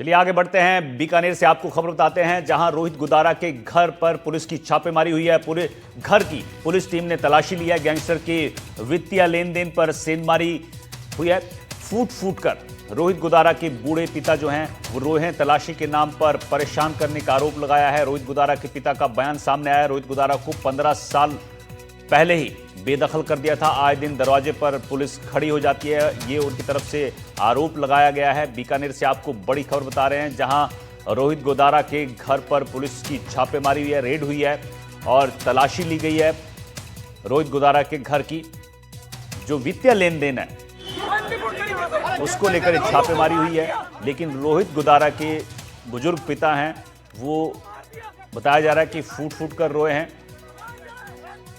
चलिए आगे बढ़ते हैं। बीकानेर से आपको खबर बताते हैं, जहां रोहित गुदारा के घर पर पुलिस की छापेमारी हुई है। पूरे घर की पुलिस टीम ने तलाशी लिया है। गैंगस्टर के वित्तीय लेन देन पर सेंधमारी हुई है। फूट फूट कर रोहित गुदारा के बूढ़े पिता जो हैं वो रोए हैं। तलाशी के नाम पर परेशान करने का आरोप लगाया है। रोहित गुदारा के पिता का बयान सामने आया। रोहित गुदारा को 15 साल पहले ही बेदखल कर दिया था। आए दिन दरवाजे पर पुलिस खड़ी हो जाती है, ये उनकी तरफ से आरोप लगाया गया है। बीकानेर से आपको बड़ी खबर बता रहे हैं, जहां रोहित गुदारा के घर पर पुलिस की छापेमारी हुई है, रेड हुई है और तलाशी ली गई है। रोहित गुदारा के घर की जो वित्तीय लेन देन है उसको लेकर छापेमारी हुई है। लेकिन रोहित गुदारा के बुजुर्ग पिता हैं, वो बताया जा रहा है कि फूट फूट कर रोए हैं,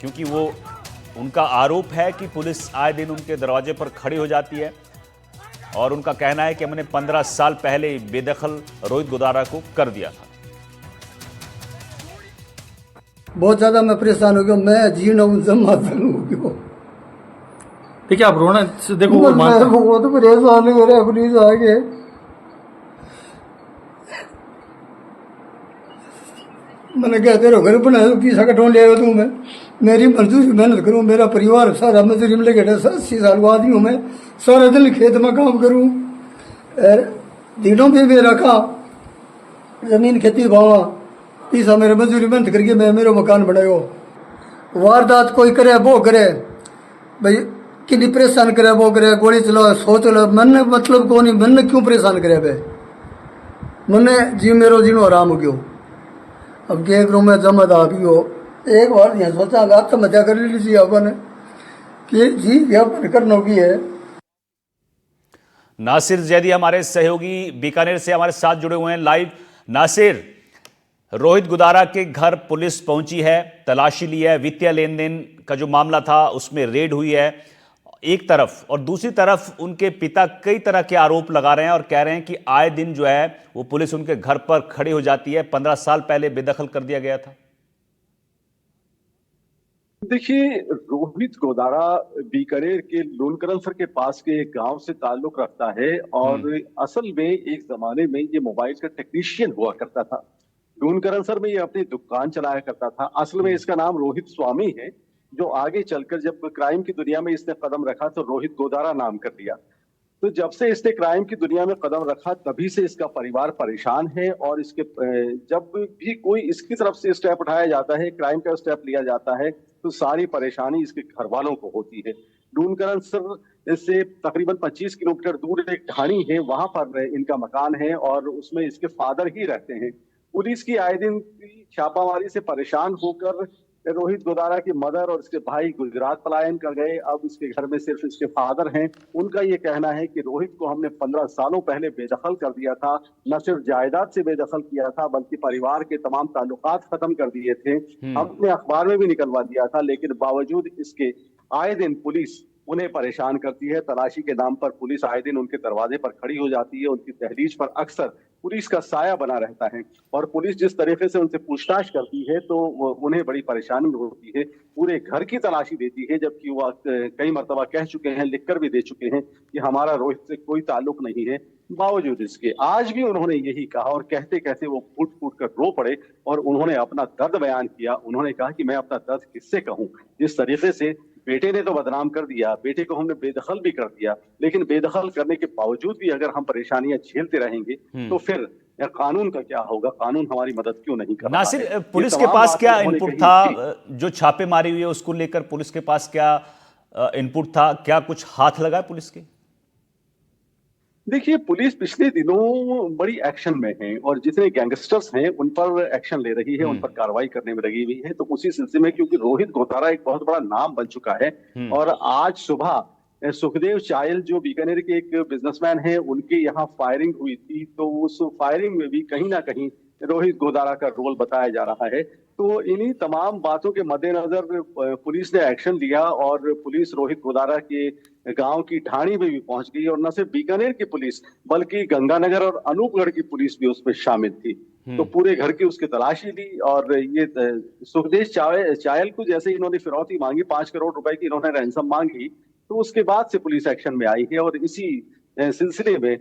क्योंकि वो उनका आरोप है कि पुलिस आए दिन उनके दरवाजे पर खड़ी हो जाती है और उनका कहना है कि हमने 15 साल पहले बेदखल रोहित गुदारा को कर दिया था। बहुत ज्यादा मैं परेशान हो गया, मैं जीना उनसे मातम हो गया। देखिए आप रोना देखो, मैं बहुत परेशान हो रहा पुलिस आगे। मैंने कहते रहो घर बना पैसा कटवा ले तू, मैं मेरी मजदूरी मेहनत करूं, मेरा परिवार सारा मजदूरी में लगे 80 साल को आदमी हूं मैं, सारा दिन खेत में काम करूं, दिनों में भी रखा जमीन खेती भावा पैसा मेरे मजदूरी मेहनत करके मैं मेरा मकान बनायो। वारदात कोई करे वो करे भाई, कि परेशान करे वो करे, गोली चला सोच लो, मन मतलब को नहीं, मन क्यों परेशान करे भाई, मैंने जी मेरो जीनो आराम हो गयो। अब के करूँ मैं जमद आ गई हो, एक बार यहाँ सोचा आत्महत्या कर लीजिए अपन कि जी अपन करना की है। नासिर जैदी हमारे सहयोगी बीकानेर से हमारे साथ जुड़े हुए हैं लाइव। नासिर, रोहित गुदारा के घर पुलिस पहुंची है, तलाशी ली है, वित्तीय लेन देन का जो मामला था उसमें रेड हुई है एक तरफ, और दूसरी तरफ उनके पिता कई तरह के आरोप लगा रहे हैं और कह रहे हैं कि आए दिन जो है वो पुलिस उनके घर पर खड़ी हो जाती है, 15 साल पहले बेदखल कर दिया गया था। देखिए, रोहित गुदारा बीकानेर के लोनकरनसर के पास के एक गांव से ताल्लुक रखता है और असल में एक जमाने में ये मोबाइल का टेक्नीशियन हुआ करता था। लोनकरनसर में ये अपनी दुकान चलाया करता था। असल में इसका नाम रोहित स्वामी है, जो आगे चलकर जब क्राइम की दुनिया में इसने कदम रखा तो रोहित गुदारा नाम कर दिया। तो जब से इसने क्राइम की दुनिया में कदम रखा तभी से इसका परिवार परेशान है और इसके जब भी कोई इसकी तरफ से स्टेप उठाया जाता है, क्राइम का स्टेप लिया जाता है, तो सारी परेशानी इसके घर वालों को होती है। लोनकरनसर से तकरीबन 25 किलोमीटर दूर एक ढाणी है, वहां पर इनका मकान है और उसमें इसके फादर ही रहते हैं। पुलिस की आए दिन छापामारी से परेशान होकर रोहित गुदारा की मदर और इसके भाई गुजरात पलायन कर गए। अब इसके घर में सिर्फ इसके फादर हैं। उनका ये कहना है कि रोहित को हमने 15 सालों पहले बेदखल कर दिया था, न सिर्फ जायदाद से बेदखल किया था बल्कि परिवार के तमाम ताल्लुकात खत्म कर दिए थे, हमने अखबार में भी निकलवा दिया था। लेकिन बावजूद इसके आए दिन पुलिस उन्हें परेशान करती है। तलाशी के नाम पर पुलिस आए दिन उनके दरवाजे पर खड़ी हो जाती है, उनकी दहलीज पर अक्सर पुलिस का साया बना रहता है और पुलिस जिस तरीके से उनसे पूछताछ करती है तो उन्हें बड़ी परेशानी होती है। पूरे घर की तलाशी देती है, जबकि वो कई मर्तबा कह चुके हैं, लिखकर भी दे चुके हैं कि हमारा रोहित से कोई ताल्लुक नहीं है। बावजूद इसके आज भी उन्होंने यही कहा और कहते कहते वो फूट फूट कर रो पड़े और उन्होंने अपना दर्द बयान किया। उन्होंने कहा कि मैं अपना दर्द किससे कहूं, जिस तरीके से बेटे ने तो बदनाम कर दिया, बेटे को हमने बेदखल भी कर दिया, लेकिन बेदखल करने के बावजूद भी अगर हम परेशानियां झेलते रहेंगे तो फिर कानून का क्या होगा, कानून हमारी मदद क्यों नहीं कर रहा है। नासिर, पुलिस के पास क्या इनपुट था, जो छापेमारी हुई है उसको लेकर पुलिस के पास क्या इनपुट था, क्या कुछ हाथ लगा पुलिस के? देखिए, पुलिस पिछले दिनों बड़ी एक्शन में है और जितने गैंगस्टर्स हैं उन पर एक्शन ले रही है, उन पर कार्रवाई करने में लगी हुई है। तो उसी सिलसिले में, क्योंकि रोहित गुदारा एक बहुत बड़ा नाम बन चुका है और आज सुबह सुखदेव चायल जो बीकानेर के एक बिजनेसमैन हैं, उनके यहाँ फायरिंग हुई थी, तो उस फायरिंग में भी कहीं ना कहीं रोहित गुदारा का रोल बताया जा रहा है। तो इन्हीं तमाम बातों के मद्देनजर पुलिस ने एक्शन लिया और पुलिस रोहित गुदारा के गांव की ढाणी में भी पहुंच गई और न सिर्फ बीकानेर की पुलिस बल्कि गंगानगर और अनूपगढ़ की पुलिस भी उसमें शामिल थी। तो पूरे घर की उसकी तलाशी ली और ये सुखदेव चायल को जैसे इन्होंने फिरौती मांगी, 5 करोड़ रुपए की इन्होंने रैंसम मांगी, तो उसके बाद से पुलिस एक्शन में आई है और इसी सिलसिले में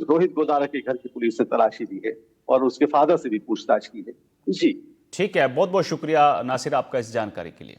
रोहित गोदारा के घर की पुलिस ने तलाशी ली है और उसके फादर से भी पूछताछ की है। जी। ठीक है, बहुत बहुत शुक्रिया नासिर आपका इस जानकारी के लिए।